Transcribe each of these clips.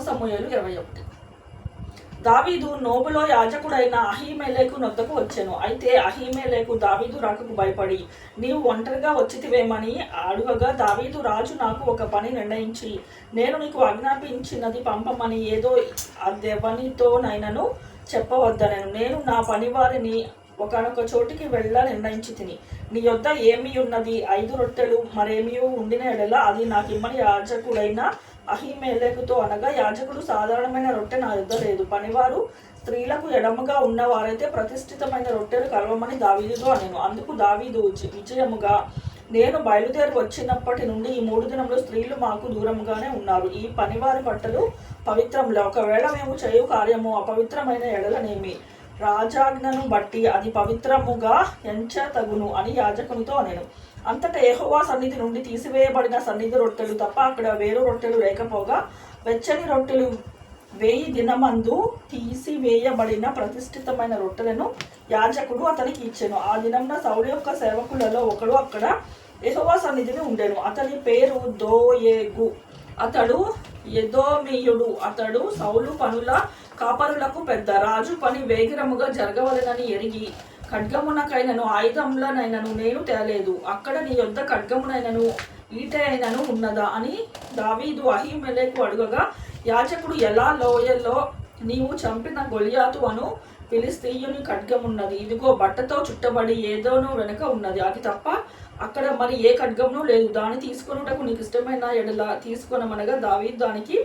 సమూయేలు 21. దావీదు నోబులో యాజకుడైన అహీమెలెకు నొద్దకు వచ్చెను. అయితే అహీమెలెకు దావీదు రాకకు భయపడి, నీవు ఒంటరిగా వచ్చితివేమని అడుగగా, దావీదు, రాజు నాకు ఒక పని నిర్ణయించి నేను నీకు ఆజ్ఞాపించినది పంపమని ఏదో అదెవనితోనైనను చెప్పవద్దనెను. నేను నా పనివారిని ఒకనొక చోటికి వెళ్ళ నిర్ణయించి తిని, నీ యొద్ద ఏమి ఉన్నది? 5 రొట్టెలు మరేమీ ఉండిన ఎడల అది నాకిమ్మని యాజకుడైన అహీమెలెకుతో అనగా, యాజకుడు, సాధారణమైన రొట్టె నా యొద్ద లేదు, పనివారు స్త్రీలకు ఎడమగా ఉన్నవారైతే ప్రతిష్ఠితమైన రొట్టెలు కలవమని దావీదుతో అనెను. అందుకు దావీదు విజయముగా, నేను బయలుదేరి వచ్చినప్పటి నుండి ఈ 3 దినములు స్త్రీలు మాకు దూరముగానే ఉన్నారు. ఈ పనివారి బట్టలు పవిత్రములే. ఒకవేళ మేము చేయు కార్యము అపవిత్రమైన ఎడలనేమి, రాజాజ్ఞను బట్టి అది పవిత్రముగా ఎంచతగును అని యాజకునితో అనెను. అంతటా యెహోవా సన్నిధి నుండి తీసివేయబడిన సన్నిధి రొట్టెలు తప్ప అక్కడ వేరు రొట్టెలు లేకపోగా, వెచ్చని రొట్టెలు 1000 దినమందు తీసివేయబడిన ప్రతిష్ఠితమైన రొట్టెలను యాజకుడు అతనికి ఇచ్చెను. ఆ దినంన సౌలు యొక్క సేవకులలో ఒకడు అక్కడ యెహోవా సన్నిధిని ఉండెను. అతని పేరు దోయేగు. అతడు ఎదోమీయుడు. అతడు సౌలు పనుల కాపరులకు పెద్ద. రాజు పని వేగిరముగా జరగవలెనని ఎరిగి, ఖడ్గమునకైనను ఆయుధములనైనను నేను తేలేదు, అక్కడ నీ యొద్ద ఖడ్గమునైనను ఈటె అయినను ఉన్నదా అని దావీదు అహీమెలెకు అడుగగా, యాజకుడు, ఎలా లోయలో నీవు చంపిన గొలియాతు అను ఫిలిస్తీయుని ఖడ్గమున్నది, ఇదిగో బట్టతో చుట్టబడి ఏదోనో వెనుక ఉన్నది, అది తప్ప అక్కడ మరి ఏ ఖడ్గమును లేదు, దాన్ని తీసుకొనుటకు నీకు ఇష్టమైన ఎడల తీసుకొనమనగా, దావీదు దానికి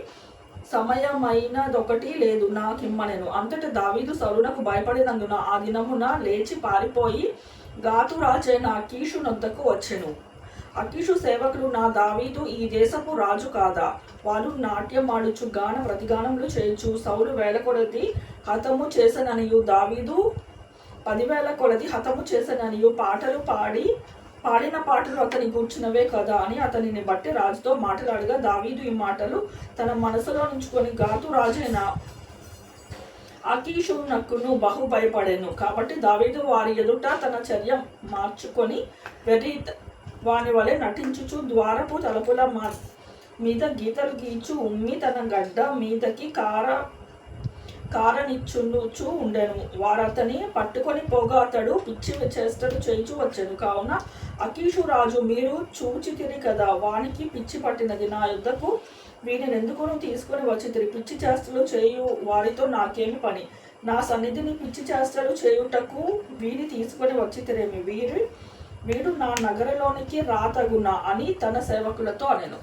సమయమైనదొకటి లేదు, నాకిమ్మనెను. అంతటా దావీదు సౌలునకు భయపడినందున ఆ దినమున లేచి పారిపోయి గాతు రాజైన అకీషు నొద్దకు వచ్చెను. అకీషు సేవకులు, నా దావీదు ఈ దేశపు రాజు కాదా? వాళ్ళు నాట్యమాడుచు గాన ప్రతిగానములు చేయొచ్చు. సౌలు 1000 కొలది హతము చేసననియు దావీదు 10,000 కొలది హతము చేసననియు పాటలు పాడిన పాటలు అతని కూర్చున్నవే కదా అని అతనిని బట్టి రాజుతో మాట్లాడగా, దావీదు ఈ మాటలు తన మనసులో నుంచుకొని గాతు రాజైన అకీషునకును బహు భయపడెను. కాబట్టి దావీదు వారి ఎదుట తన చర్య మార్చుకొని వెర్రి వాని వలె నటించుచు ద్వారపు తలుపుల మీద గీతలు గీచు ఉమ్మి తన గడ్డ మీదకి కారనిచ్చుచు ఉండెను. వారతని పట్టుకొని పోగా అతడు పిచ్చి చేష్టలు చేయించు వచ్చెను. కావున అకీషు రాజు, మీరు చూచితిరి కదా, వానికి పిచ్చి పట్టినది, నా యుద్ధకు వీరిని ఎందుకును తీసుకొని వచ్చితిరి? పిచ్చి చేష్టలు చేయు వారితో నాకేమి పని? నా సన్నిధిని పిచ్చి చేష్టలు చేయుటకు వీరి తీసుకొని వచ్చితిరేమి? వీడు నా నగరలోనికి రాతగునా అని తన సేవకులతో అనెను.